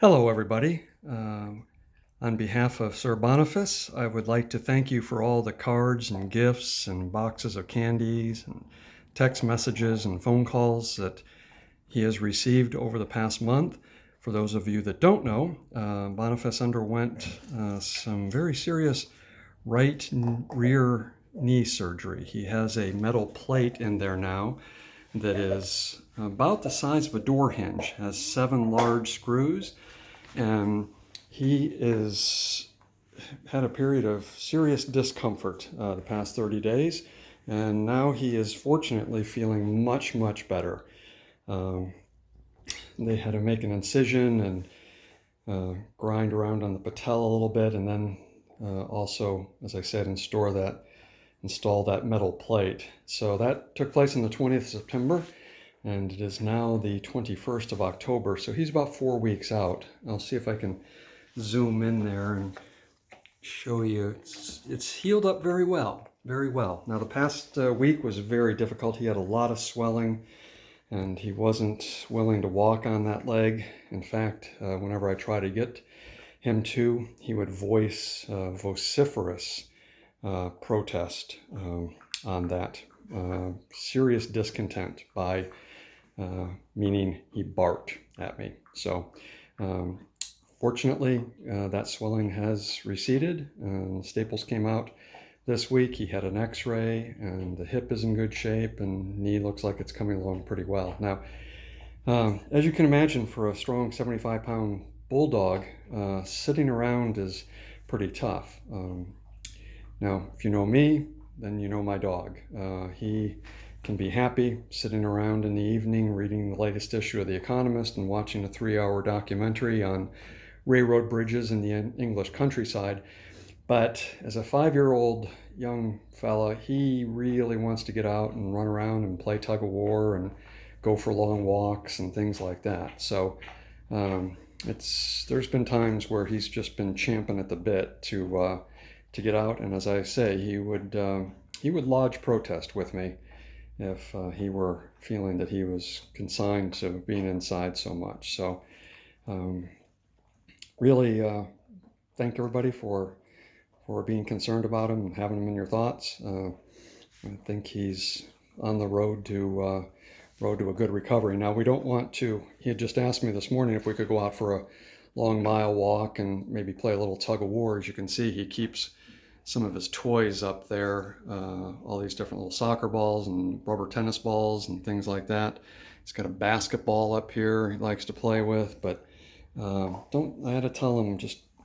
Hello, everybody. On behalf of Sir Boniface, I would like to thank you for all the cards and gifts and boxes of candies and text messages and phone calls that he has received over the past month. For those of you that don't know, Boniface underwent some very serious right rear knee surgery. He has a metal plate in there now that is about the size of a door hinge, has 7 large screws, and he is had a period of serious discomfort the past 30 days, and now he is fortunately feeling much better. They had to make an incision and grind around on the patella a little bit, and then also, as I said, install that metal plate. So that took place on the 20th of September, and it is now the 21st of October, so he's about 4 weeks out. I'll see if I can zoom in there and show you. It's healed up very well. Now the past week was very difficult. He had a lot of swelling, and he wasn't willing to walk on that leg. In fact, whenever I try to get him to, he would voice vociferous protest on that. Serious discontent by meaning he barked at me. So fortunately, that swelling has receded. Staples came out this week. He had an x-ray, and the hip is in good shape, and knee looks like it's coming along pretty well. Now, as you can imagine, for a strong 75-pound bulldog, sitting around is pretty tough. Now, if you know me, then you know my dog. He can be happy sitting around in the evening reading the latest issue of The Economist and watching a 3-hour documentary on railroad bridges in the English countryside. But as a 5-year-old young fella, he really wants to get out and run around and play tug of war and go for long walks and things like that. So there's been times where he's just been champing at the bit to get out, and as I say, he would lodge protest with me if he were feeling that he was consigned to being inside so much. So really thank everybody for being concerned about him and having him in your thoughts. I think he's on the road to a good recovery. Now, we don't want to, he had just asked me this morning if we could go out for a long mile walk and maybe play a little tug of war. As you can see, he keeps some of his toys up there, all these different little soccer balls and rubber tennis balls and things like that. He's got a basketball up here he likes to play with, but I had to tell him,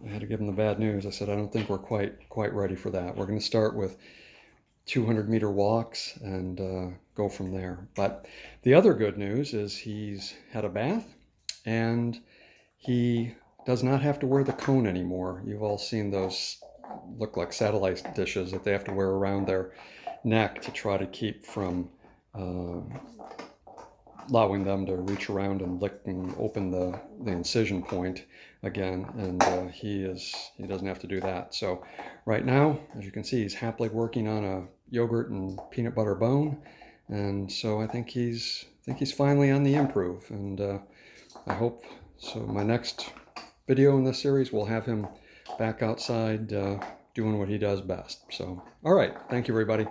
I had to give him the bad news. I said, I don't think we're quite ready for that. We're going to start with 200-meter walks and go from there. But the other good news is he's had a bath, and he does not have to wear the cone anymore. You've all seen those look like satellite dishes that they have to wear around their neck to try to keep from allowing them to reach around and lick and open the incision point again, and he doesn't have to do that. So right now, as you can see, he's happily working on a yogurt and peanut butter bone, and so I think he's finally on the improve, and I hope so. My next video in this series will have him back outside doing what he does best. So, all right. Thank you, everybody.